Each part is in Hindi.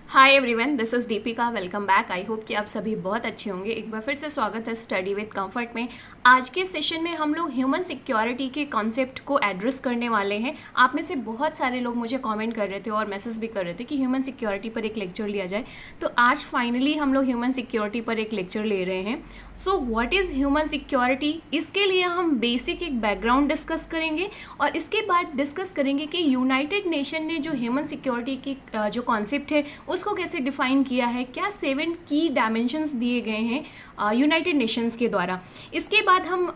Hi everyone, this is Deepika. Welcome back. I hope कि आप सभी बहुत अच्छे होंगे। एक बार फिर से स्वागत है स्टडी विद कंफर्ट में। आज के सेशन में हम लोग ह्यूमन सिक्योरिटी के कॉन्सेप्ट को एड्रेस करने वाले हैं। आप में से बहुत सारे लोग मुझे कमेंट कर रहे थे और मैसेज भी कर रहे थे कि ह्यूमन सिक्योरिटी पर एक लेक्चर लिया जाए, तो आज फाइनली हम लोग ह्यूमन सिक्योरिटी पर एक लेक्चर ले रहे हैं। So what is human security, इसके लिए हम बेसिक एक बैकग्राउंड डिस्कस करेंगे और इसके बाद डिस्कस करेंगे कि यूनाइटेड नेशन ने जो ह्यूमन सिक्योरिटी की जो कॉन्सेप्ट है उसको कैसे डिफाइन किया है, क्या 7 की डायमेंशंस दिए गए हैं यूनाइटेड नेशंस के द्वारा। इसके बाद हम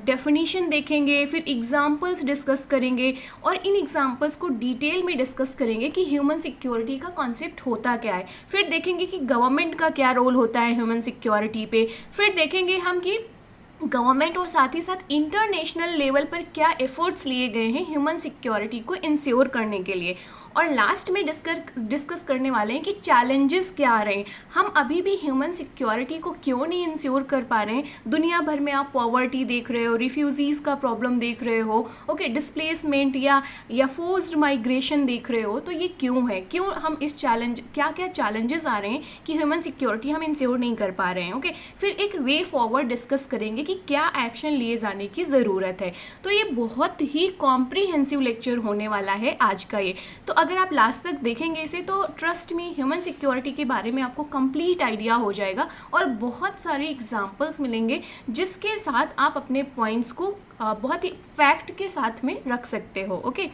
डेफिनीशन देखेंगे, फिर एग्जांपल्स डिस्कस करेंगे और इन एग्जांपल्स को डिटेल में डिस्कस करेंगे कि ह्यूमन सिक्योरिटी का कॉन्सेप्ट होता क्या है। फिर देखेंगे कि गवर्नमेंट का क्या रोल होता है ह्यूमन सिक्योरिटी पे। फिर देखेंगे हम कि गवर्नमेंट और साथ ही साथ इंटरनेशनल लेवल पर क्या एफर्ट्स लिए गए हैं ह्यूमन सिक्योरिटी को इंश्योर करने के लिए। और लास्ट में डिस्कस करने वाले हैं कि चैलेंजेस क्या आ रहे हैं, हम अभी भी ह्यूमन सिक्योरिटी को क्यों नहीं इंश्योर कर पा रहे हैं। दुनिया भर में आप पॉवर्टी देख रहे हो, रिफ्यूजीज़ का प्रॉब्लम देख रहे हो, ओके, डिस्प्लेसमेंट या फोर्स्ड माइग्रेशन देख रहे हो, तो ये क्यों है, क्यों हम इस क्या क्या चैलेंजेस आ रहे हैं कि ह्यूमन सिक्योरिटी हम इंश्योर नहीं कर पा रहे हैं। ओके, फिर एक वे फॉरवर्ड डिस्कस करेंगे कि क्या एक्शन लिए जाने की ज़रूरत है। तो ये बहुत ही कॉम्प्रीहेंसिव लेक्चर होने वाला है आज का ये। तो अगर आप लास्ट तक देखेंगे इसे तो ट्रस्ट मी, ह्यूमन सिक्योरिटी के बारे में आपको कंप्लीट आइडिया हो जाएगा और बहुत सारे एग्जांपल्स मिलेंगे जिसके साथ आप अपने पॉइंट्स को बहुत ही फैक्ट के साथ में रख सकते हो। ओके,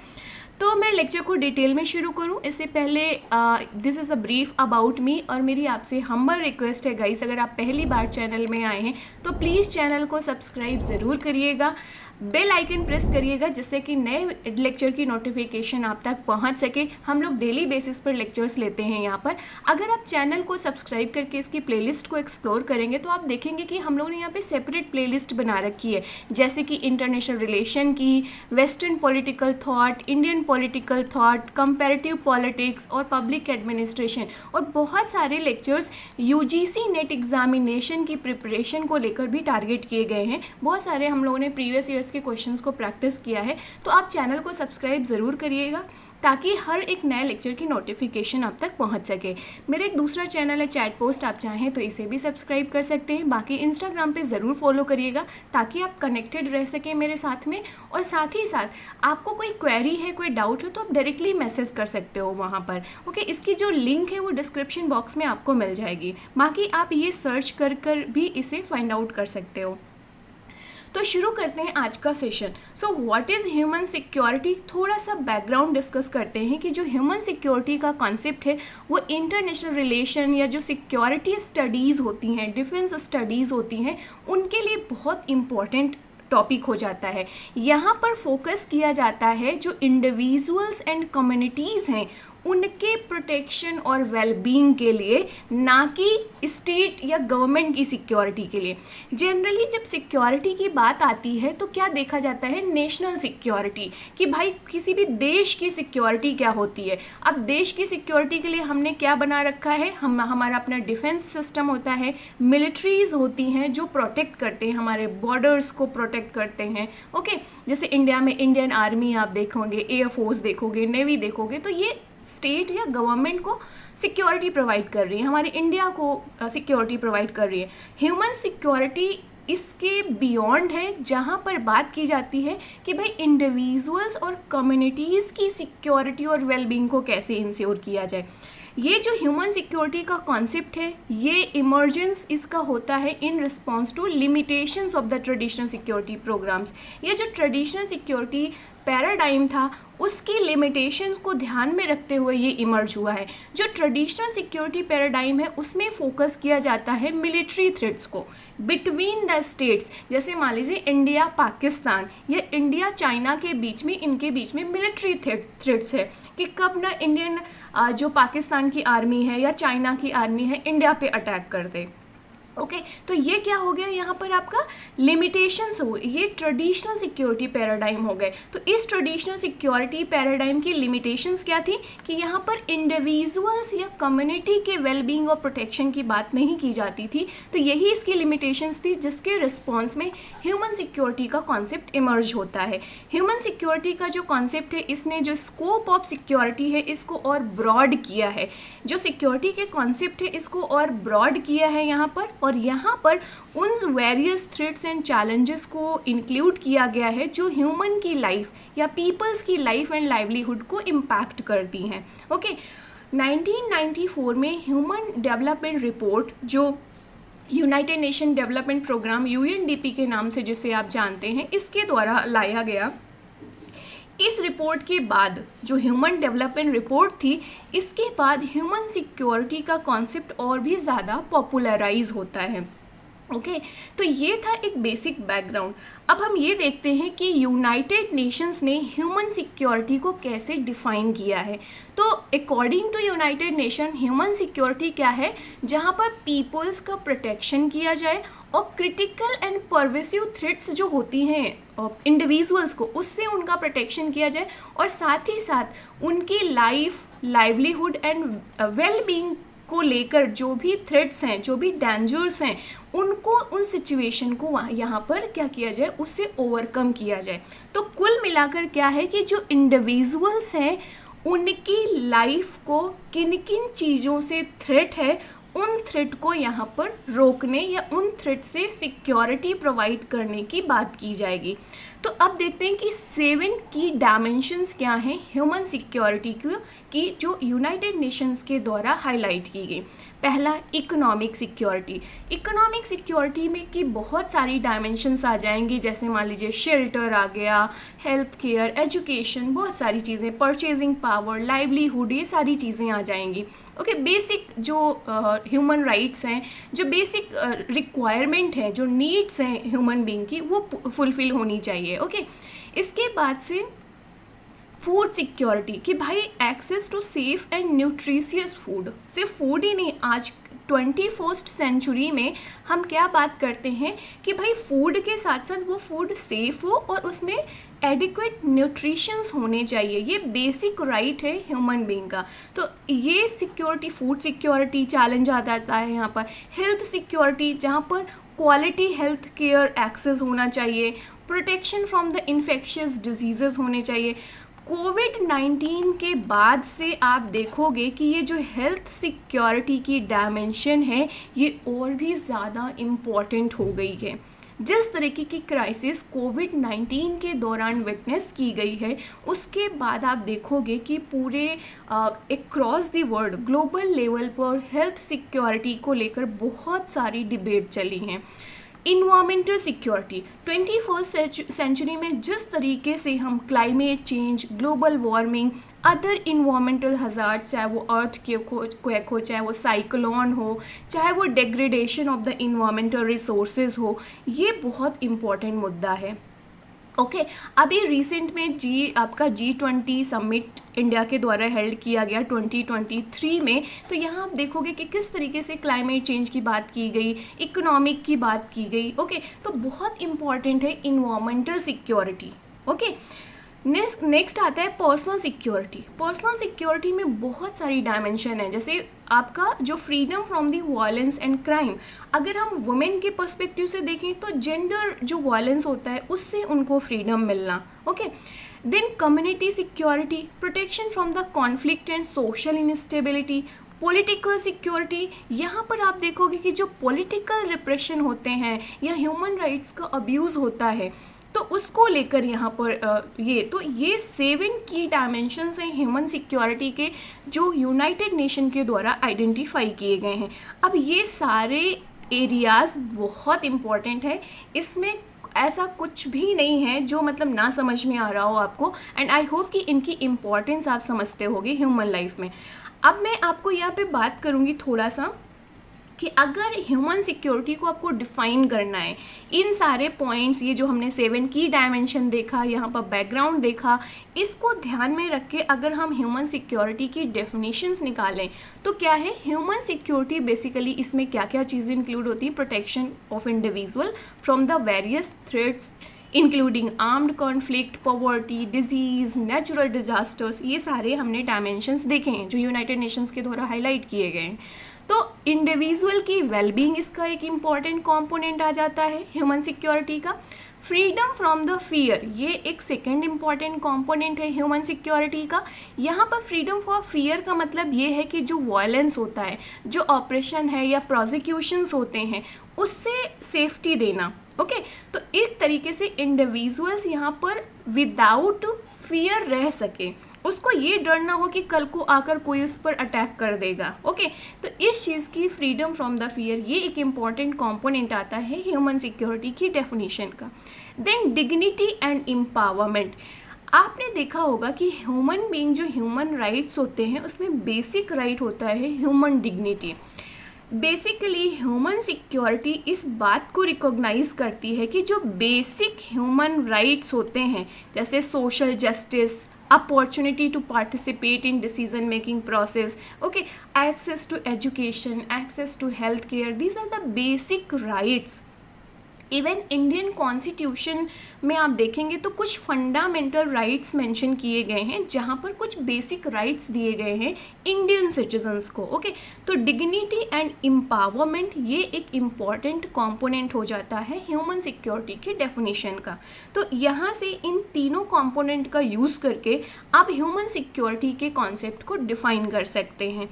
तो मैं लेक्चर को डिटेल में शुरू करूं इससे पहले this is a brief about me और मेरी आपसे हम्बल रिक्वेस्ट है गाइस, अगर आप पहली बार चैनल में आए हैं तो प्लीज़ चैनल को सब्सक्राइब ज़रूर करिएगा, बेल आइकन प्रेस करिएगा जिससे कि नए लेक्चर की नोटिफिकेशन आप तक पहुंच सके। हम लोग डेली बेसिस पर लेक्चर्स लेते हैं यहाँ पर। अगर आप चैनल को सब्सक्राइब करके इसकी प्लेलिस्ट को एक्सप्लोर करेंगे तो आप देखेंगे कि हम लोगों ने यहाँ पे सेपरेट प्लेलिस्ट बना रखी है, जैसे कि इंटरनेशनल रिलेशन की, western political thought, Indian political thought, comparative politics और पब्लिक एडमिनिस्ट्रेशन, और बहुत सारे लेक्चर्स यूजीसी नेट एग्जामिनेशन की प्रिपरेशन को लेकर भी टारगेट किए गए हैं। बहुत सारे हम लोगों ने प्रीवियस ईयर्स के क्वेश्चंस को प्रैक्टिस किया है, तो आप चैनल को सब्सक्राइब ज़रूर करिएगा ताकि हर एक नए लेक्चर की नोटिफिकेशन आप तक पहुंच सके। मेरा एक दूसरा चैनल है चैट पोस्ट, आप चाहें तो इसे भी सब्सक्राइब कर सकते हैं। बाकी इंस्टाग्राम पे ज़रूर फॉलो करिएगा ताकि आप कनेक्टेड रह सकें मेरे साथ में, और साथ ही साथ आपको कोई क्वेरी है, कोई डाउट हो तो आप डायरेक्टली मैसेज कर सकते हो वहाँ पर। ओके, इसकी जो लिंक है वो डिस्क्रिप्शन बॉक्स में आपको मिल जाएगी, बाकी आप ये सर्च कर भी इसे फाइंड आउट कर सकते हो। तो शुरू करते हैं आज का session. So what is human security, थोड़ा सा बैकग्राउंड डिस्कस करते हैं कि जो ह्यूमन सिक्योरिटी का कॉन्सेप्ट है वो इंटरनेशनल रिलेशन या जो सिक्योरिटी स्टडीज़ होती हैं, डिफेंस स्टडीज़ होती हैं, उनके लिए बहुत इम्पॉर्टेंट टॉपिक हो जाता है। यहाँ पर फोकस किया जाता है जो इंडिविजुअल्स एंड कम्युनिटीज़ हैं उनके प्रोटेक्शन और वेलबींग के लिए, ना कि स्टेट या गवर्नमेंट की सिक्योरिटी के लिए। जनरली जब सिक्योरिटी की बात आती है तो क्या देखा जाता है, नेशनल सिक्योरिटी, कि भाई किसी भी देश की सिक्योरिटी क्या होती है। अब देश की सिक्योरिटी के लिए हमने क्या बना रखा है, हमारा अपना डिफेंस सिस्टम होता है, मिलिट्रीज होती हैं जो प्रोटेक्ट करते हैं, हमारे बॉर्डर्स को प्रोटेक्ट करते हैं। ओके, जैसे इंडिया में इंडियन आर्मी आप देखोगे, एयरफोर्स देखोगे, नेवी देखोगे, तो ये स्टेट या गवर्नमेंट को सिक्योरिटी प्रोवाइड कर रही है, हमारे इंडिया को सिक्योरिटी प्रोवाइड कर रही है। ह्यूमन सिक्योरिटी इसके बियॉन्ड है, जहाँ पर बात की जाती है कि भाई इंडिविजुअल्स और कम्युनिटीज़ की सिक्योरिटी और वेलबींग को कैसे इंश्योर किया जाए। ये जो ह्यूमन सिक्योरिटी का कॉन्सेप्ट है ये इमर्जेंस इसका होता है in response to limitations of the traditional security programmes. ये जो ट्रेडिशनल सिक्योरिटी पैराडाइम था उसकी लिमिटेशंस को ध्यान में रखते हुए ये इमर्ज हुआ है। जो ट्रेडिशनल सिक्योरिटी पैराडाइम है उसमें फोकस किया जाता है मिलिट्री थ्रेट्स को बिटवीन द स्टेट्स, जैसे मान लीजिए इंडिया पाकिस्तान या इंडिया चाइना के बीच में, इनके बीच में मिलिट्री थ्रेट्स है कि कब ना इंडियन जो पाकिस्तान की आर्मी है या चाइना की आर्मी है इंडिया पे अटैक कर दे। ओके तो ये क्या हो गया यहाँ पर आपका लिमिटेशंस हो, ये ट्रेडिशनल सिक्योरिटी पैराडाइम हो गए। तो इस ट्रेडिशनल सिक्योरिटी पैराडाइम की लिमिटेशंस क्या थी कि यहाँ पर इंडिविजुअल्स या कम्युनिटी के वेलबींग और प्रोटेक्शन की बात नहीं की जाती थी। तो यही इसकी लिमिटेशंस थी, जिसके रिस्पॉन्स में ह्यूमन सिक्योरिटी का कॉन्सेप्ट इमर्ज होता है। ह्यूमन सिक्योरिटी का जो कॉन्सेप्ट है, इसने जो स्कोप ऑफ सिक्योरिटी है इसको और ब्रॉड किया है, जो सिक्योरिटी के कॉन्सेप्ट है इसको और ब्रॉड किया है यहाँ पर, और यहाँ पर उन वेरियस थ्रेट्स एंड चैलेंजेस को इंक्लूड किया गया है जो ह्यूमन की लाइफ या पीपल्स की लाइफ एंड लाइवलीहुड को इम्पैक्ट करती हैं। ओके 1994 में ह्यूमन डेवलपमेंट रिपोर्ट, जो united nation development programme UNDP के नाम से जिसे आप जानते हैं, इसके द्वारा लाया गया। इस रिपोर्ट के बाद जो ह्यूमन डेवलपमेंट रिपोर्ट थी, इसके बाद ह्यूमन सिक्योरिटी का कॉन्सेप्ट और भी ज़्यादा पॉपुलराइज होता है। ओके तो ये था एक बेसिक बैकग्राउंड। अब हम ये देखते हैं कि यूनाइटेड नेशंस ने ह्यूमन सिक्योरिटी को कैसे डिफाइन किया है। तो according to United Nation, human security क्या है, जहाँ पर पीपल्स का प्रोटेक्शन किया जाए और क्रिटिकल एंड परवेसिव थ्रेट्स जो होती हैं इंडिविजुअल्स को, उससे उनका प्रोटेक्शन किया जाए, और साथ ही साथ उनकी लाइफ, लाइवलीहुड एंड वेल-बीइंग को लेकर जो भी थ्रेट्स हैं, जो भी डेंजर्स हैं, उनको, उन सिचुएशन को यहाँ पर क्या किया जाए, उससे ओवरकम किया जाए। तो कुल मिलाकर क्या है कि जो इंडिविजुअल्स हैं उनकी लाइफ को किन किन चीज़ों से थ्रेट है, उन थ्रेट को यहाँ पर रोकने या उन थ्रेट से सिक्योरिटी प्रोवाइड करने की बात की जाएगी। तो अब देखते हैं कि 7 की डायमेंशंस क्या हैं ह्यूमन सिक्योरिटी की जो यूनाइटेड नेशंस के द्वारा हाईलाइट की गई। पहला, इकोनॉमिक सिक्योरिटी। इकोनॉमिक सिक्योरिटी में की बहुत सारी डायमेंशंस आ जाएंगी, जैसे मान लीजिए शेल्टर आ गया, हेल्थ केयर, एजुकेशन, बहुत सारी चीज़ें, परचेजिंग पावर, लाइवलीहुड, ये सारी चीज़ें आ जाएंगी। ओके बेसिक जो ह्यूमन राइट्स हैं, जो बेसिक रिक्वायरमेंट है, जो नीड्स हैं ह्यूमन बीइंग की, वो फुलफिल होनी चाहिए। ओके इसके बाद से फूड सिक्योरिटी, कि भाई access to safe and nutritious food, सिर्फ फूड ही नहीं, आज 21st सेंचुरी में हम क्या बात करते हैं कि भाई फूड के साथ साथ वो फूड सेफ हो और उसमें एडिक्वेट न्यूट्रिशंस होने चाहिए। ये बेसिक राइट है ह्यूमन बीइंग का। तो ये सिक्योरिटी, फूड सिक्योरिटी चैलेंज आ जाता है यहाँ पर। हेल्थ सिक्योरिटी, जहाँ पर क्वालिटी हेल्थ केयर एक्सेस होना चाहिए, protection from the infectious diseases होने चाहिए। कोविड-19 के बाद से आप देखोगे कि ये जो हेल्थ सिक्योरिटी की डायमेंशन है, ये और भी ज़्यादा इम्पॉर्टेंट हो गई है। जिस तरीके की क्राइसिस कोविड-19 के दौरान विटनेस की गई है, उसके बाद आप देखोगे कि पूरे across the world, global level पर हेल्थ सिक्योरिटी को लेकर बहुत सारी डिबेट चली हैं। इन्वायरमेंटल सिक्योरिटी, 21st सेंचुरी में जिस तरीके से हम climate change, global warming, other environmental hazard, चाहे वो अर्थ क्वेक हो, चाहे वो साइक्लोन हो, चाहे वो degradation of the environmental resources हो, ये बहुत इम्पॉर्टेंट मुद्दा है। ओके अभी रिसेंट में आपका G20 समिट इंडिया के द्वारा हेल्ड किया गया 2023 में। तो यहाँ आप देखोगे कि किस तरीके से क्लाइमेट चेंज की बात की गई, इकोनॉमिक की बात की गई। ओके तो बहुत इम्पॉर्टेंट है इन्वायरमेंटल सिक्योरिटी। ओके नेक्स्ट आता है पर्सनल सिक्योरिटी। पर्सनल सिक्योरिटी में बहुत सारी डायमेंशन है, जैसे आपका जो freedom from the violence and crime. अगर हम वुमेन के पर्सपेक्टिव से देखें तो जेंडर जो वायलेंस होता है उससे उनको फ्रीडम मिलना। Okay then community security, protection from the conflict and social instability. Political security, यहाँ पर आप देखोगे कि जो पॉलिटिकल रिप्रेशन होते हैं या ह्यूमन राइट्स का अब्यूज़ होता है, तो उसको लेकर यहाँ पर ये 7 की डायमेंशंस हैं ह्यूमन सिक्योरिटी के, जो यूनाइटेड नेशन के द्वारा आइडेंटिफाई किए गए हैं। अब ये सारे एरियाज़ बहुत इम्पॉर्टेंट है, इसमें ऐसा कुछ भी नहीं है जो मतलब ना समझ में आ रहा हो आपको, एंड आई होप कि इनकी इम्पॉर्टेंस आप समझते होगे ह्यूमन लाइफ में। अब मैं आपको यहाँ पे बात करूँगी थोड़ा सा कि अगर ह्यूमन सिक्योरिटी को आपको डिफाइन करना है, इन सारे पॉइंट्स, ये जो हमने 7 की डायमेंशन देखा, यहाँ पर बैकग्राउंड देखा, इसको ध्यान में रख के अगर हम ह्यूमन सिक्योरिटी की डेफिनेशंस निकालें तो क्या है ह्यूमन सिक्योरिटी बेसिकली इसमें क्या क्या चीज़ें इंक्लूड होती हैं? Protection of individual from the various threats including armed conflict, poverty, disease, natural disasters, ये सारे हमने डायमेंशंस देखे हैं जो यूनाइटेड नेशंस के द्वारा हाईलाइट किए गए हैं। तो इंडिविजुअल की वेलबींग इसका एक इम्पॉर्टेंट कंपोनेंट आ जाता है ह्यूमन सिक्योरिटी का। फ्रीडम फ्रॉम द फियर, ये एक सेकेंड इम्पॉर्टेंट कंपोनेंट है ह्यूमन सिक्योरिटी का। यहाँ पर फ्रीडम फॉर फियर का मतलब ये है कि जो वायलेंस होता है, जो ऑपरेशन है या प्रोसिक्यूशंस होते हैं, उससे सेफ्टी देना। ओके, तो एक तरीके से इंडिविजुअल्स यहाँ पर विदाउट फियर रह सके, उसको ये डर ना हो कि कल को आकर कोई उस पर अटैक कर देगा। ओके, तो इस चीज़ की फ्रीडम फ्रॉम द फियर, ये एक इम्पॉर्टेंट कंपोनेंट आता है ह्यूमन सिक्योरिटी की डेफिनेशन का। देन डिग्निटी एंड एम्पावरमेंट, आपने देखा होगा कि ह्यूमन बीइंग जो ह्यूमन राइट्स होते हैं उसमें बेसिक राइट होता है human dignity. Basically human security इस बात को रिकॉग्नाइज करती है कि जो बेसिक ह्यूमन राइट्स होते हैं जैसे social justice, opportunity to participate in decision making process, okay, access to education, access to healthcare, these are the basic rights। Even Indian constitution में आप देखेंगे तो कुछ फंडामेंटल राइट्स मेंशन किए गए हैं जहाँ पर कुछ बेसिक राइट्स दिए गए हैं इंडियन सिटीजन्स को। ओके, तो डिग्निटी एंड एम्पावरमेंट ये एक इम्पॉर्टेंट कंपोनेंट हो जाता है ह्यूमन सिक्योरिटी के डेफिनेशन का। तो यहाँ से इन तीनों कंपोनेंट का यूज़ करके आप ह्यूमन सिक्योरिटी के कॉन्सेप्ट को डिफाइन कर सकते हैं।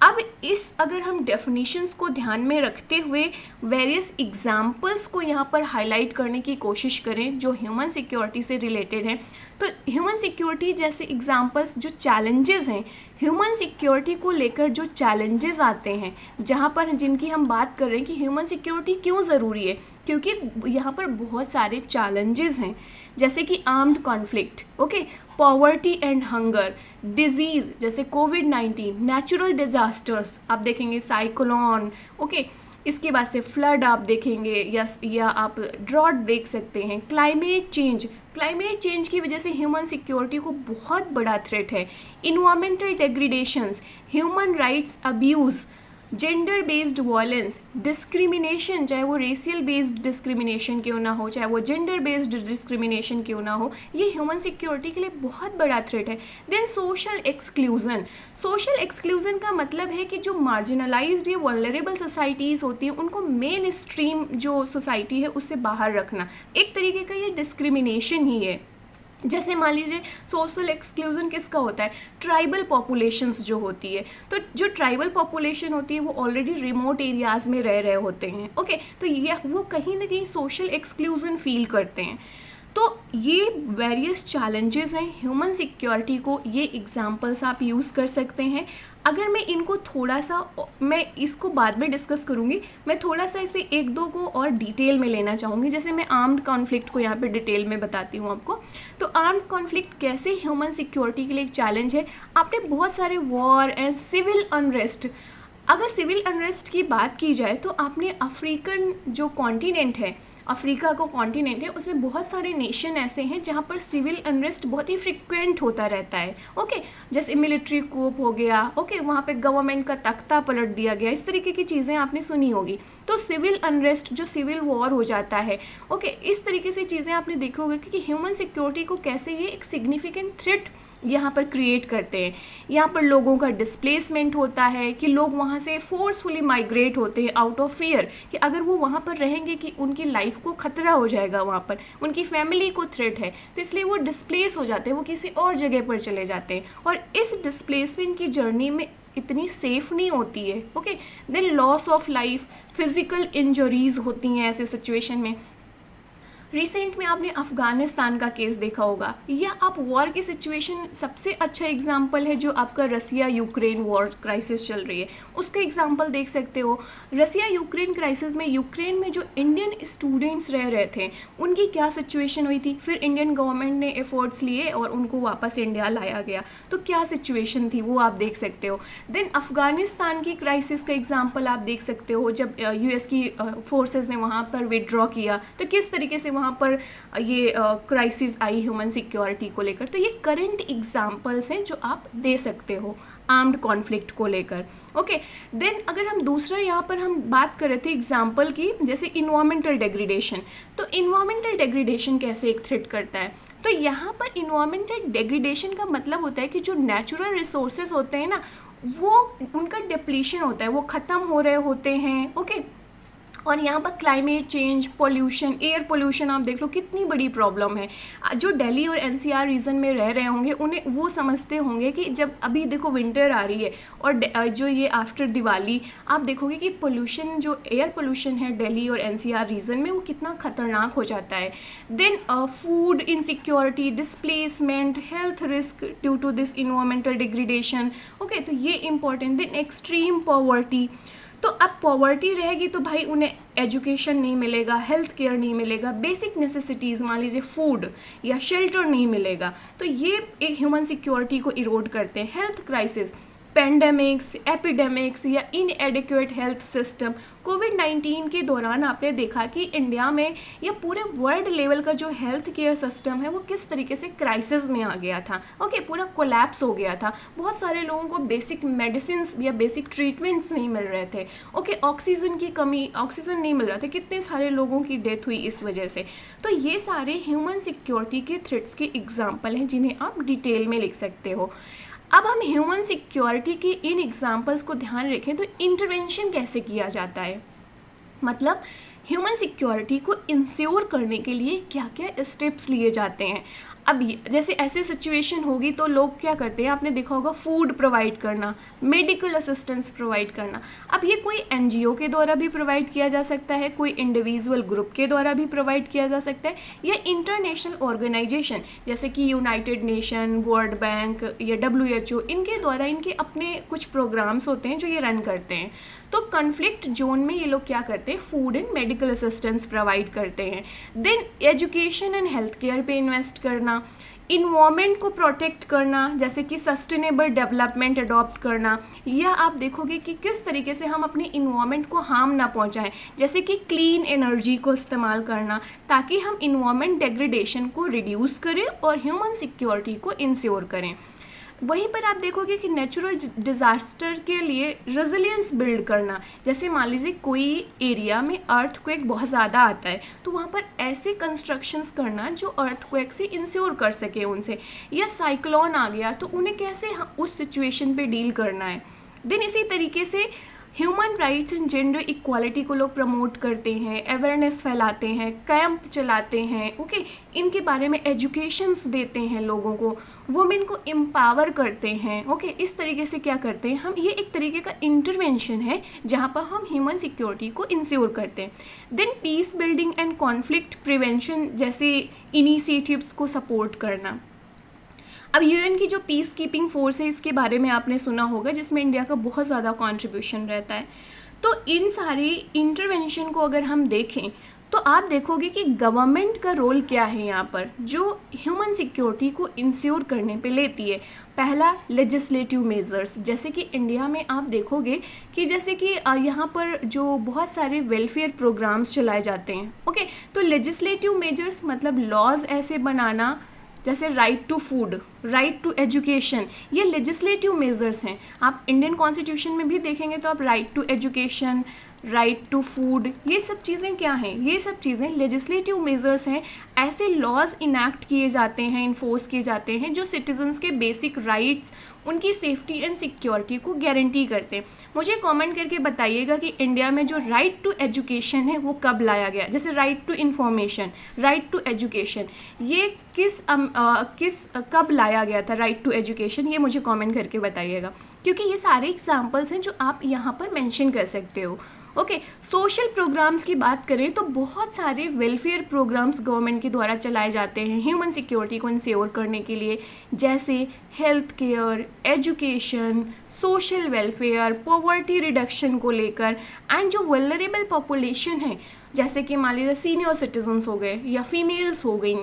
अब इस अगर हम डेफिनेशंस को ध्यान में रखते हुए वेरियस एग्जाम्पल्स को यहाँ पर हाईलाइट करने की कोशिश करें जो ह्यूमन सिक्योरिटी से रिलेटेड हैं, तो ह्यूमन सिक्योरिटी जैसे एग्जाम्पल्स, जो चैलेंजेस हैं ह्यूमन सिक्योरिटी को लेकर, जो चैलेंजेस आते हैं जहाँ पर जिनकी हम बात कर रहे हैं कि ह्यूमन सिक्योरिटी क्यों ज़रूरी है, क्योंकि यहाँ पर बहुत सारे चैलेंजेस हैं जैसे कि armed conflict, okay, poverty and hunger, disease जैसे कोविड-19, नेचुरल डिजास्टर्स आप देखेंगे साइक्लोन, ओके, इसके बाद से फ्लड आप देखेंगे या आप ड्रॉट देख सकते हैं, क्लाइमेट चेंज की वजह से ह्यूमन सिक्योरिटी को बहुत बड़ा थ्रेट है, environmental डिग्रेडेशंस, human rights abuse, gender based violence, discrimination, चाहे वो रेशियल बेस्ड डिस्क्रिमिनेशन क्यों ना हो, चाहे वो जेंडर बेस्ड डिस्क्रिमिनेशन क्यों ना हो, ये ह्यूमन सिक्योरिटी के लिए बहुत बड़ा थ्रेट है। देन सोशल एक्सक्लूजन का मतलब है कि जो मार्जिनलाइज्ड या वल्नरेबल सोसाइटीज़ होती हैं उनको मेन स्ट्रीम जो सोसाइटी है उससे बाहर रखना, एक तरीके का ये डिस्क्रिमिनेशन ही है। जैसे मान लीजिए सोशल एक्सक्लूजन किसका होता है, ट्राइबल पॉपुलेशंस जो होती है, तो जो ट्राइबल पॉपुलेशन होती है वो ऑलरेडी रिमोट एरियाज़ में रह रहे होते हैं। ओके, तो ये वो कहीं ना कहीं सोशल एक्सक्लूजन फील करते हैं। तो ये वेरियस चैलेंजेस हैं ह्यूमन सिक्योरिटी को, ये एग्जांपल्स आप यूज़ कर सकते हैं। अगर मैं इनको थोड़ा सा, मैं इसको बाद में डिस्कस करूँगी, मैं थोड़ा सा इसे एक दो को और डिटेल में लेना चाहूँगी। जैसे मैं आर्म्ड कॉन्फ्लिक्ट को यहाँ पे डिटेल में बताती हूँ आपको। तो आर्म्ड कॉन्फ्लिक्ट कैसे ह्यूमन सिक्योरिटी के लिए एक चैलेंज है। आपने बहुत सारे वॉर एंड सिविल अनरेस्ट, अगर सिविल अनरेस्ट की बात की जाए तो आपने अफ्रीकन जो कॉन्टिनेंट है, अफ्रीका का कॉन्टिनेंट है, उसमें बहुत सारे नेशन ऐसे हैं जहाँ पर सिविल अनरेस्ट बहुत ही फ्रिक्वेंट होता रहता है। ओके, जैसे मिलिट्री कूप हो गया, ओके, वहाँ पे गवर्नमेंट का तख्ता पलट दिया गया, इस तरीके की चीज़ें आपने सुनी होगी। तो सिविल अनरेस्ट जो सिविल वॉर हो जाता है, ओके, इस तरीके से चीज़ें आपने देखी होगी कि ह्यूमन सिक्योरिटी को कैसे ये एक सिग्निफिकेंट थ्रेट यहाँ पर क्रिएट करते हैं। यहाँ पर लोगों का डिस्प्लेसमेंट होता है कि लोग वहाँ से फोर्सफुली माइग्रेट होते हैं आउट ऑफ फियर कि अगर वो वहाँ पर रहेंगे कि उनकी लाइफ को खतरा हो जाएगा, वहाँ पर उनकी फैमिली को थ्रेट है, तो इसलिए वो डिस्प्लेस हो जाते हैं, वो किसी और जगह पर चले जाते हैं और इस डिस्प्लेसमेंट की जर्नी में इतनी सेफ नहीं होती है। Okay, then loss of life, physical injuries होती हैं ऐसे सिचुएशन में। रिसेंट में आपने अफ़गानिस्तान का केस देखा होगा, या आप वॉर की सिचुएशन, सबसे अच्छा एग्जांपल है जो आपका रसिया यूक्रेन वॉर क्राइसिस चल रही है, उसका एग्जांपल देख सकते हो। रसिया यूक्रेन क्राइसिस में यूक्रेन में जो इंडियन स्टूडेंट्स रह रहे थे उनकी क्या सिचुएशन हुई थी, फिर इंडियन गवर्नमेंट ने एफर्ट्स लिए और उनको वापस इंडिया लाया गया, तो क्या सिचुएशन थी वो आप देख सकते हो। देन अफ़गानिस्तान की क्राइसिस का एग्जाम्पल आप देख सकते हो, जब यूएस की फोर्सेज ने वहाँ पर विड्रॉ किया तो किस तरीके से वहाँ पर ये क्राइसिस आई ह्यूमन सिक्योरिटी को लेकर। तो ये करंट एग्जांपल्स हैं जो आप दे सकते हो आर्म्ड कॉन्फ्लिक्ट को लेकर। ओके, देन अगर हम दूसरा यहाँ पर हम बात कर रहे थे एग्जांपल की, जैसे इन्वायरमेंटल डेग्रेडेशन, तो इन्वायरमेंटल डेग्रेडेशन कैसे एक थ्रेट करता है, तो यहाँ पर इन्वायरमेंटल डेग्रेडेशन का मतलब होता है कि जो नेचुरल रिसोर्सेज होते हैं ना, वो उनका डिप्लीशन होता है, वो ख़त्म हो रहे होते हैं। ओके, और यहाँ पर climate change, pollution, air pollution आप देख लो कितनी बड़ी प्रॉब्लम है। जो दिल्ली और एनसीआर रीजन में रह रहे होंगे उन्हें वो समझते होंगे कि जब अभी देखो विंटर आ रही है और जो ये आफ्टर दिवाली आप देखोगे कि पोल्यूशन, जो एयर पोल्यूशन है दिल्ली और एनसीआर रीजन में, वो कितना खतरनाक हो जाता है। Then food insecurity, displacement, health risk due to this environmental degradation. Okay, तो ये इंपॉर्टेंट। देन एक्सट्रीम पॉवर्टी, तो अब पॉवर्टी रहेगी तो भाई उन्हें एजुकेशन नहीं मिलेगा, हेल्थ केयर नहीं मिलेगा, बेसिक नेसेसिटीज़ मान लीजिए फूड या शेल्टर नहीं मिलेगा, तो ये एक ह्यूमन सिक्योरिटी को इरोड करते हैं। हेल्थ क्राइसिस, पेंडेमिक्स, एपिडेमिक्स या इनएडिक्वेट हेल्थ सिस्टम। कोविड-19 के दौरान आपने देखा कि इंडिया में या पूरे वर्ल्ड लेवल का जो हेल्थ केयर सिस्टम है वो किस तरीके से क्राइसिस में आ गया था। ओके, पूरा कोलैप्स हो गया था, बहुत सारे लोगों को बेसिक मेडिसिन या बेसिक ट्रीटमेंट्स नहीं मिल रहे थे। ओके, ऑक्सीजन की कमी, ऑक्सीजन नहीं मिल रहा था, कितने सारे लोगों की डेथ हुई इस वजह से। तो ये सारे ह्यूमन सिक्योरिटी के थ्रेट्स के एग्जाम्पल हैं जिन्हें आप डिटेल में लिख सकते हो। अब हम ह्यूमन सिक्योरिटी के इन एग्जाम्पल्स को ध्यान रखें तो इंटरवेंशन कैसे किया जाता है, मतलब ह्यूमन सिक्योरिटी को इंश्योर करने के लिए क्या क्या स्टेप्स लिए जाते हैं। अब जैसे ऐसी सिचुएशन होगी तो लोग क्या करते हैं, आपने देखा होगा, फूड प्रोवाइड करना, मेडिकल असिस्टेंस प्रोवाइड करना। अब ये कोई एनजीओ के द्वारा भी प्रोवाइड किया जा सकता है, कोई इंडिविजुअल ग्रुप के द्वारा भी प्रोवाइड किया जा सकता है, या इंटरनेशनल ऑर्गेनाइजेशन जैसे कि यूनाइटेड नेशन, वर्ल्ड बैंक या WHO, इनके द्वारा इनके अपने कुछ प्रोग्राम्स होते हैं जो ये रन करते हैं। तो कॉन्फ्लिक्ट जोन में ये लोग क्या करते हैं, food and medical assistance provide करते हैं। Then education and health care पे इन्वेस्ट करना, इन्वायरमेंट को प्रोटेक्ट करना जैसे कि सस्टेनेबल डेवलपमेंट अडॉप्ट करना, या आप देखोगे कि किस तरीके से हम अपने इन्वायरमेंट को हार्म ना पहुंचाएं, जैसे कि क्लीन एनर्जी को इस्तेमाल करना ताकि हम इन्वायरमेंट डेग्रेडेशन को रिड्यूस करें और ह्यूमन सिक्योरिटी को इंश्योर करें। वहीं पर आप देखोगे कि नेचुरल डिज़ास्टर के लिए रेजिलियंस बिल्ड करना, जैसे मान लीजिए कोई एरिया में अर्थक्वेक बहुत ज़्यादा आता है तो वहाँ पर ऐसे कंस्ट्रक्शंस करना जो अर्थक्वेक से इंश्योर कर सके उनसे, या साइक्लोन आ गया तो उन्हें कैसे उस सिचुएशन पे डील करना है। देन इसी तरीके से human rights and gender equality को लोग प्रमोट करते हैं, अवेयरनेस फैलाते हैं, कैंप चलाते हैं। ओके, इनके बारे में एजुकेशंस देते हैं लोगों को, वुमेन को एम्पावर करते हैं। ओके, इस तरीके से क्या करते हैं हम, ये एक तरीके का इंटरवेंशन है जहाँ पर हम ह्यूमन सिक्योरिटी को इंश्योर करते हैं। Then peace building and conflict prevention जैसे इनिशिएटिव्स को सपोर्ट करना। अब यूएन की जो पीस कीपिंग फोर्स है इसके बारे में आपने सुना होगा, जिसमें इंडिया का बहुत ज़्यादा कंट्रीब्यूशन रहता है। तो इन सारी इंटरवेंशन को अगर हम देखें तो आप देखोगे कि गवर्नमेंट का रोल क्या है यहाँ पर, जो ह्यूमन सिक्योरिटी को इंश्योर करने पे लेती है। पहला, लेजिस्लेटिव मेजर्स, जैसे कि इंडिया में आप देखोगे कि जैसे कि यहाँ पर जो बहुत सारे वेलफेयर प्रोग्राम्स चलाए जाते हैं। ओके, तो लेजिस्लेटिव मेजर्स मतलब लॉज ऐसे बनाना जैसे right to food, right to education, ये लेजिस्लेटिव मेजर्स हैं। आप इंडियन कॉन्स्टिट्यूशन में भी देखेंगे तो आप right to education, right to food, ये सब चीज़ें क्या हैं, ये सब चीज़ें लेजिस्लेटिव मेजर्स हैं। ऐसे लॉज इनैक्ट किए जाते हैं, इन्फोर्स किए जाते हैं जो सिटीजन्स के बेसिक राइट्स, उनकी सेफ्टी एंड सिक्योरिटी को गारंटी करते हैं। मुझे कमेंट करके बताइएगा कि इंडिया में जो राइट टू एजुकेशन है वो कब लाया गया, जैसे right to information, right to education, ये कब लाया गया था राइट टू एजुकेशन, ये मुझे कमेंट करके बताइएगा, क्योंकि ये सारे एग्जाम्पल्स हैं जो आप यहाँ पर मेंशन कर सकते हो। ओके, सोशल प्रोग्राम्स की बात करें तो बहुत सारे वेलफेयर प्रोग्राम्स गवर्नमेंट के द्वारा चलाए जाते हैं ह्यूमन सिक्योरिटी को इंश्योर करने के लिए, जैसे health care, education, social welfare, poverty reduction को लेकर, एंड जो वल्नरेबल पॉपुलेशन है जैसे कि मान लीजिए सीनियर सिटीजन्स हो गए या फीमेल्स हो गई,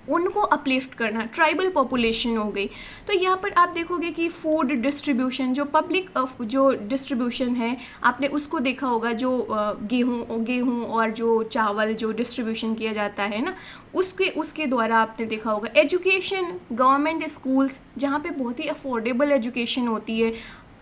उनको अपलिफ्ट करना, ट्राइबल पॉपुलेशन हो गई। तो यहाँ पर आप देखोगे कि फूड डिस्ट्रीब्यूशन, जो पब्लिक जो डिस्ट्रीब्यूशन है आपने उसको देखा होगा, जो गेहूँ और जो चावल जो डिस्ट्रीब्यूशन किया जाता है ना, उसके द्वारा आपने देखा होगा। एजुकेशन, गवर्नमेंट स्कूल्स जहाँ पे बहुत ही अफोर्डेबल एजुकेशन होती है,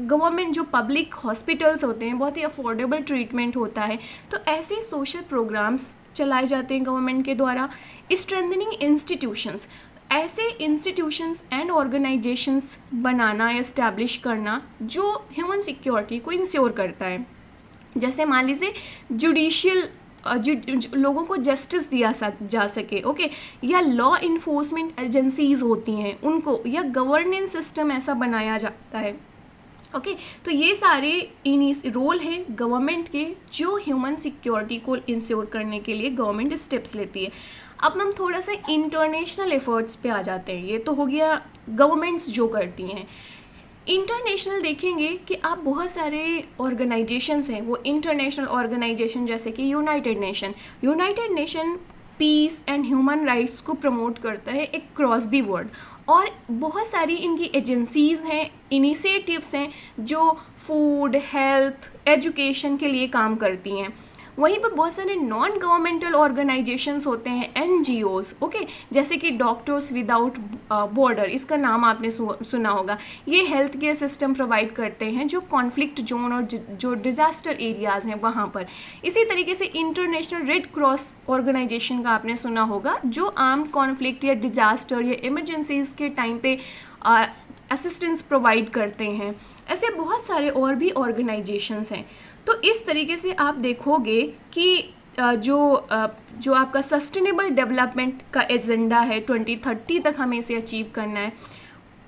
गवर्नमेंट जो पब्लिक हॉस्पिटल्स होते हैं बहुत ही अफोर्डेबल ट्रीटमेंट होता है। तो ऐसे सोशल प्रोग्राम्स चलाए जाते हैं गवर्नमेंट के द्वारा। स्ट्रेंथनिंग इंस्टीट्यूशंस, ऐसे इंस्टीट्यूशंस एंड ऑर्गेनाइजेशंस बनाना या इस्टेब्लिश करना जो ह्यूमन सिक्योरिटी को इंश्योर करता है। जैसे मान लीजिए जुडिशियल लोगों को जस्टिस दिया जा सके, ओके, या लॉ इन्फोर्समेंट एजेंसीज होती हैं उनको, या गवर्नेंस सिस्टम ऐसा बनाया जाता है। ओके, तो ये सारे रोल हैं गवर्नमेंट के जो ह्यूमन सिक्योरिटी को इंश्योर करने के लिए गवर्नमेंट स्टेप्स लेती है। अब हम थोड़ा सा इंटरनेशनल एफर्ट्स पे आ जाते हैं। ये तो हो गया गवर्नमेंट्स जो करती हैं। इंटरनेशनल देखेंगे कि आप बहुत सारे ऑर्गेनाइजेशंस हैं, वो इंटरनेशनल ऑर्गेनाइजेशन जैसे कि United Nation peace and human rights को प्रमोट करता है एक क्रॉस दी वर्ल्ड, और बहुत सारी इनकी एजेंसीज़ हैं, इनिशिएटिव्स हैं जो फूड, हेल्थ, एजुकेशन के लिए काम करती हैं। वहीं पर बहुत सारे नॉन गवर्नमेंटल ऑर्गेनाइजेशंस होते हैं, एनजीओज, ओके, जैसे कि डॉक्टर्स विदाउट बॉर्डर, इसका नाम आपने सुना होगा। ये हेल्थ केयर सिस्टम प्रोवाइड करते हैं जो कॉन्फ्लिक्ट जोन और जो डिज़ास्टर एरियाज़ हैं वहाँ पर। इसी तरीके से इंटरनेशनल रेड क्रॉस ऑर्गेनाइजेशन का आपने सुना होगा, जो आर्म्ड कॉन्फ्लिक्ट या डिजास्टर या इमरजेंसीज के टाइम पे असिस्टेंस प्रोवाइड करते हैं। ऐसे बहुत सारे और भी ऑर्गेनाइजेशंस हैं। तो इस तरीके से आप देखोगे कि जो आपका सस्टेनेबल डेवलपमेंट का एजेंडा है 2030 तक हमें इसे अचीव करना है।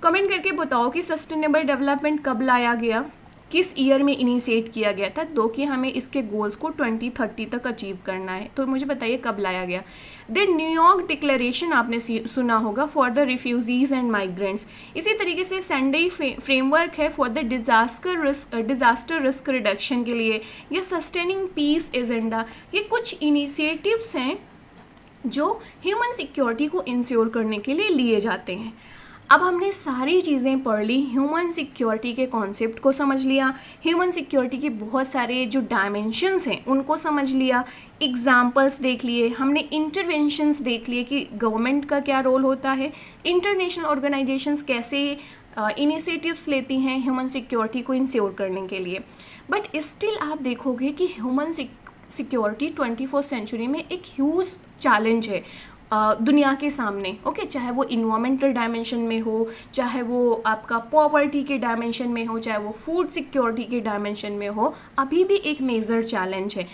कमेंट करके बताओ कि सस्टेनेबल डेवलपमेंट कब लाया गया, किस ईयर में इनिशिएट किया गया था, दो कि हमें इसके गोल्स को 2030 तक अचीव करना है। तो मुझे बताइए कब लाया गया। देन न्यूयॉर्क डिक्लेरेशन आपने सुना होगा for the refugees and migrants. इसी तरीके से सेंडई फ्रेमवर्क है for the disaster risk reduction के लिए, या सस्टेनिंग पीस एजेंडा। ये कुछ इनिशिएटिव्स हैं जो ह्यूमन सिक्योरिटी को इंश्योर करने के लिए लिए जाते हैं। अब हमने सारी चीज़ें पढ़ ली, ह्यूमन सिक्योरिटी के कॉन्सेप्ट को समझ लिया, ह्यूमन सिक्योरिटी के बहुत सारे जो डायमेंशंस हैं उनको समझ लिया, एग्जाम्पल्स देख लिए, हमने इंटरवेंशंस देख लिए कि गवर्नमेंट का क्या रोल होता है, इंटरनेशनल ऑर्गेनाइजेशंस कैसे इनिशिएटिव्स लेती हैं ह्यूमन सिक्योरिटी को इंश्योर करने के लिए। बट स्टिल आप देखोगे कि ह्यूमन सिक्योरिटी 21st सेंचुरी में एक ह्यूज चैलेंज है दुनिया के सामने, ओके, चाहे वो इन्वायरमेंटल डायमेंशन में हो, चाहे वो आपका पॉवर्टी के डायमेंशन में हो, चाहे वो फूड सिक्योरिटी के डायमेंशन में हो, अभी भी एक मेजर चैलेंज है।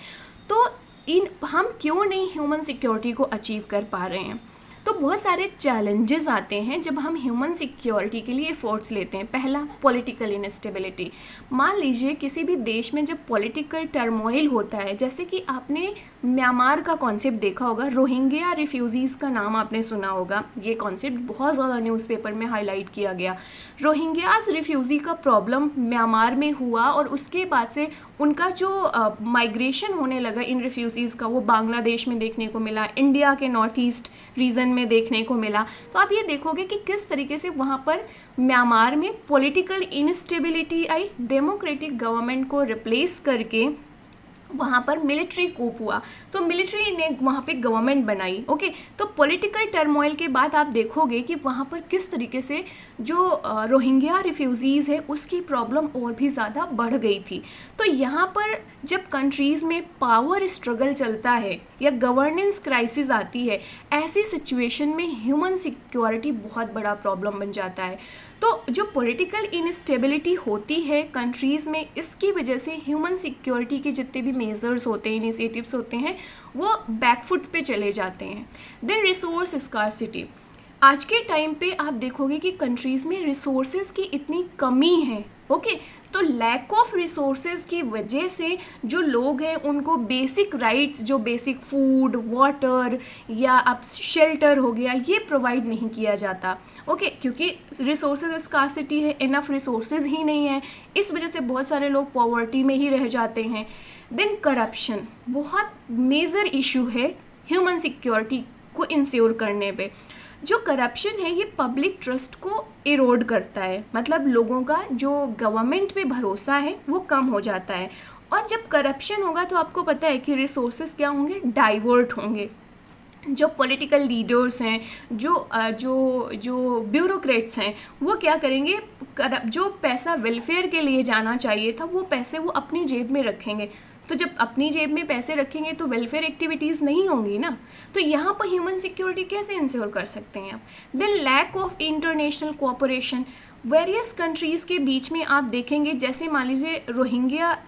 तो हम क्यों नहीं ह्यूमन सिक्योरिटी को अचीव कर पा रहे हैं? तो बहुत सारे चैलेंजेस आते हैं जब हम ह्यूमन सिक्योरिटी के लिए एफर्ट्स लेते हैं। पहला, पॉलिटिकल इनस्टेबिलिटी। मान लीजिए किसी भी देश में जब पॉलिटिकल टर्मोइल होता है, जैसे कि आपने म्यांमार का कॉन्सेप्ट देखा होगा, रोहिंग्या रिफ्यूजीज़ का नाम आपने सुना होगा, ये कॉन्सेप्ट बहुत ज़्यादा न्यूज़पेपर में हाईलाइट किया गया। रोहिंग्याज रिफ्यूज़ी का प्रॉब्लम म्यांमार में हुआ और उसके बाद से उनका जो माइग्रेशन होने लगा इन रिफ्यूजीज़ का, वो बांग्लादेश में देखने को मिला, इंडिया के नॉर्थ ईस्ट रीजन में देखने को मिला। तो आप ये देखोगे कि किस तरीके से वहाँ पर म्यांमार में पॉलिटिकल इनस्टेबिलिटी आई, डेमोक्रेटिक गवर्नमेंट को रिप्लेस करके वहाँ पर मिलिट्री कूप हुआ, तो मिलिट्री ने वहाँ पे गवर्नमेंट बनाई, ओके। तो पॉलिटिकल टर्मोइल के बाद आप देखोगे कि वहाँ पर किस तरीके से जो रोहिंग्या रिफ्यूजीज़ है उसकी प्रॉब्लम और भी ज़्यादा बढ़ गई थी। तो यहाँ पर जब कंट्रीज़ में पावर स्ट्रगल चलता है या गवर्नेंस क्राइसिस आती है, ऐसी सिचुएशन में ह्यूमन सिक्योरिटी बहुत बड़ा प्रॉब्लम बन जाता है। तो जो पॉलिटिकल इनस्टेबिलिटी होती है कंट्रीज़ में, इसकी वजह से ह्यूमन सिक्योरिटी के जितने भी मेजर्स होते हैं, इनिशिएटिव्स होते हैं, वो बैकफुट पे चले जाते हैं। Then resource scarcity. आज के टाइम पे आप देखोगे कि कंट्रीज़ में रिसोर्सेज की इतनी कमी है, ओके। तो लैक ऑफ रिसोर्सेज की वजह से जो लोग हैं उनको बेसिक राइट्स, जो बेसिक फूड, वाटर या अब शेल्टर हो गया, ये प्रोवाइड नहीं किया जाता। ओके, क्योंकि रिसोर्सेज स्कार्सिटी है, इनफ रिसोर्सेज ही नहीं है, इस वजह से बहुत सारे लोग पॉवर्टी में ही रह जाते हैं। देन करप्शन बहुत मेजर इशू है ह्यूमन सिक्योरिटी को इंश्योर करने पे। जो करप्शन है ये पब्लिक ट्रस्ट को इरोड करता है, मतलब लोगों का जो गवर्नमेंट पे भरोसा है वो कम हो जाता है। और जब करप्शन होगा तो आपको पता है कि रिसोर्सेज क्या होंगे, डाइवर्ट होंगे। जो पॉलिटिकल लीडर्स हैं, जो ब्यूरोक्रेट्स हैं, वो क्या करेंगे, जो पैसा वेलफेयर के लिए जाना चाहिए था वो पैसे वो अपनी जेब में रखेंगे। तो जब अपनी जेब में पैसे रखेंगे तो वेलफेयर एक्टिविटीज़ नहीं होंगी ना। तो यहाँ पर ह्यूमन सिक्योरिटी कैसे इंश्योर कर सकते हैं आप? Then lack of international cooperation. Various countries के बीच में आप देखेंगे, जैसे मान लीजिए रोहिंग्याज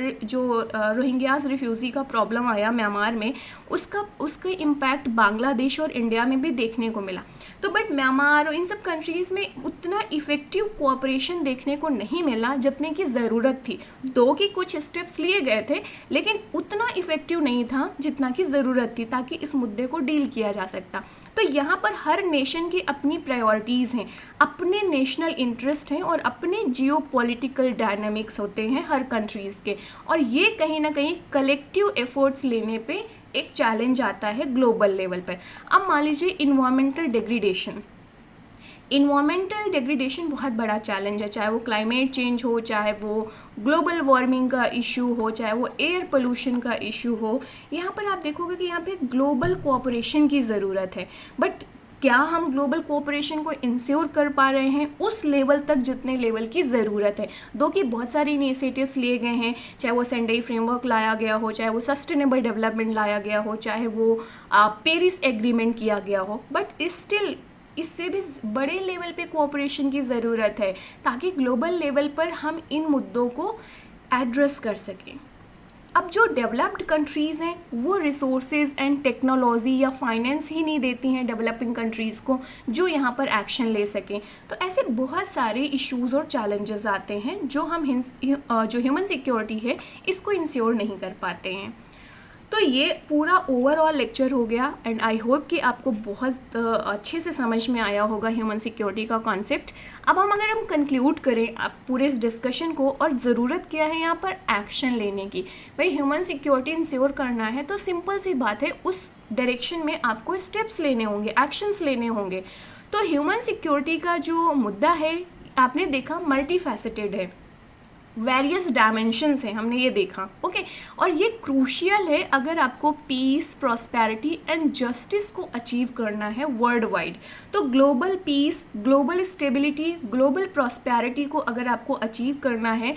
रिफ्यूज़ी का प्रॉब्लम आया म्यांमार में, उसका इम्पैक्ट बांग्लादेश और इंडिया में भी देखने को मिला। तो बट म्यांमार और इन सब कंट्रीज़ में उतना इफ़ेक्टिव कोऑपरेशन देखने को नहीं मिला जितने की ज़रूरत थी। दो की कुछ स्टेप्स लिए गए थे लेकिन उतना इफ़ेक्टिव नहीं था जितना की ज़रूरत थी ताकि इस मुद्दे को डील किया जा सकता। तो यहाँ पर हर नेशन की अपनी प्रायोरिटीज़ हैं, अपने नेशनल इंटरेस्ट हैं और अपने जियोपॉलिटिकल डायनामिक्स होते हैं हर कंट्रीज़ के, और ये कहीं ना कहीं कलेक्टिव एफर्ट्स लेने पे एक चैलेंज आता है ग्लोबल लेवल पर। अब मान लीजिए इन्वायरमेंटल डिग्रेडेशन बहुत बड़ा चैलेंज है, चाहे वो क्लाइमेट चेंज हो, चाहे वो ग्लोबल वार्मिंग का इशू हो, चाहे वो एयर पोल्यूशन का इशू हो। यहाँ पर आप देखोगे कि यहाँ पे ग्लोबल कोऑपरेशन की ज़रूरत है। बट क्या हम ग्लोबल कोऑपरेशन को इंश्योर कर पा रहे हैं उस लेवल तक जितने लेवल की ज़रूरत है? दो कि बहुत सारे इनिशिएटिव्स लिए गए हैं, चाहे वो सेंडाई फ्रेमवर्क लाया गया हो, चाहे वो सस्टेनेबल डेवलपमेंट लाया गया हो, चाहे वो पेरिस एग्रीमेंट किया गया हो, बट स्टिल इससे भी बड़े लेवल पे कोऑपरेशन की ज़रूरत है ताकि ग्लोबल लेवल पर हम इन मुद्दों को एड्रेस कर सकें। अब जो डेवलप्ड कंट्रीज़ हैं वो रिसोर्सेज एंड टेक्नोलॉजी या फाइनेंस ही नहीं देती हैं डेवलपिंग कंट्रीज़ को जो यहाँ पर एक्शन ले सकें। तो ऐसे बहुत सारे इश्यूज़ और चैलेंजेस आते हैं जो ह्यूमन सिक्योरिटी है इसको इंश्योर नहीं कर पाते हैं। तो ये पूरा ओवरऑल लेक्चर हो गया एंड आई होप कि आपको बहुत अच्छे से समझ में आया होगा ह्यूमन सिक्योरिटी का कॉन्सेप्ट। अब अगर हम कंक्लूड करें आप पूरे इस डिस्कशन को, और ज़रूरत क्या है यहाँ पर एक्शन लेने की। भाई ह्यूमन सिक्योरिटी इंश्योर करना है तो सिंपल सी बात है, उस डायरेक्शन में आपको स्टेप्स लेने होंगे, एक्शंस लेने होंगे। तो ह्यूमन सिक्योरिटी का जो मुद्दा है आपने देखा मल्टी फैसेटेड है, वेरियस डायमेंशंस हैं, हमने ये देखा। ओके, और ये क्रूशियल है अगर आपको पीस, प्रॉस्पेरिटी एंड जस्टिस को अचीव करना है वर्ल्ड वाइड। तो global piece, global stability, global prosperity को अगर आपको अचीव करना है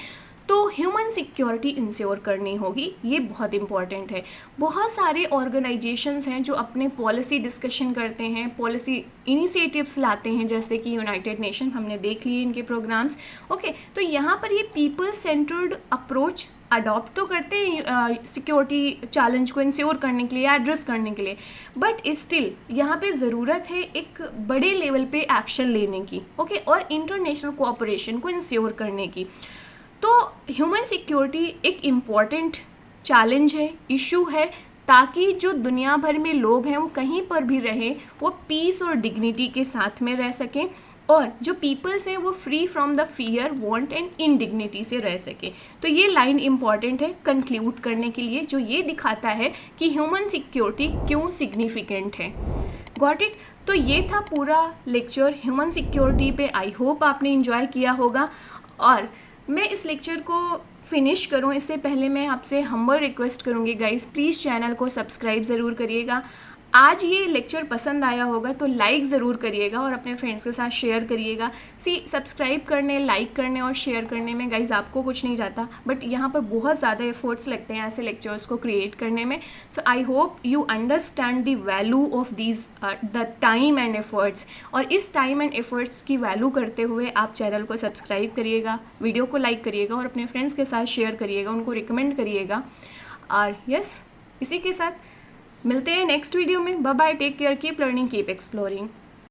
तो ह्यूमन सिक्योरिटी इंश्योर करनी होगी, ये बहुत इंपॉर्टेंट है। बहुत सारे ऑर्गेनाइजेशंस हैं जो अपने पॉलिसी डिस्कशन करते हैं, पॉलिसी इनिशिएटिव्स लाते हैं, जैसे कि यूनाइटेड नेशन, हमने देख लिए इनके प्रोग्राम्स। ओके, तो यहाँ पर ये पीपल सेंटर्ड अप्रोच अडॉप्ट तो करते हैं सिक्योरिटी चैलेंज को इंश्योर करने के लिए, एड्रेस करने के लिए, बट स्टिल यहाँ पे ज़रूरत है एक बड़े लेवल पे एक्शन लेने की। ओके, और इंटरनेशनल कोऑपरेशन को इंश्योर करने की। तो ह्यूमन सिक्योरिटी एक इम्पॉर्टेंट चैलेंज है, इशू है, ताकि जो दुनिया भर में लोग हैं वो कहीं पर भी रहें वो पीस और डिग्निटी के साथ में रह सकें, और जो पीपल्स हैं वो free from the fear, want and indignity से रह सकें। तो ये लाइन इम्पॉर्टेंट है कंक्लूड करने के लिए, जो ये दिखाता है कि ह्यूमन सिक्योरिटी क्यों सिग्निफिकेंट है। Got it? तो ये था पूरा लेक्चर ह्यूमन सिक्योरिटी पे। आई होप आपने इन्जॉय किया होगा। और मैं इस लेक्चर को फिनिश करूं इससे पहले मैं आपसे हम्बल रिक्वेस्ट करूंगी गाइस, प्लीज़ चैनल को सब्सक्राइब ज़रूर करिएगा। आज ये लेक्चर पसंद आया होगा तो लाइक ज़रूर करिएगा और अपने फ्रेंड्स के साथ शेयर करिएगा। सब्सक्राइब करने, लाइक करने और शेयर करने में गाइज आपको कुछ नहीं जाता, बट यहाँ पर बहुत ज़्यादा एफर्ट्स लगते हैं ऐसे लेक्चर्स को क्रिएट करने में। So I hope you understand the value of these the time and efforts, और इस टाइम एंड एफर्ट्स की वैल्यू करते हुए आप चैनल को सब्सक्राइब करिएगा, वीडियो को लाइक करिएगा और अपने फ्रेंड्स के साथ शेयर करिएगा, उनको रिकमेंड करिएगा। और यस, इसी के साथ मिलते हैं नेक्स्ट वीडियो में। Bye bye, take care, keep learning, keep exploring.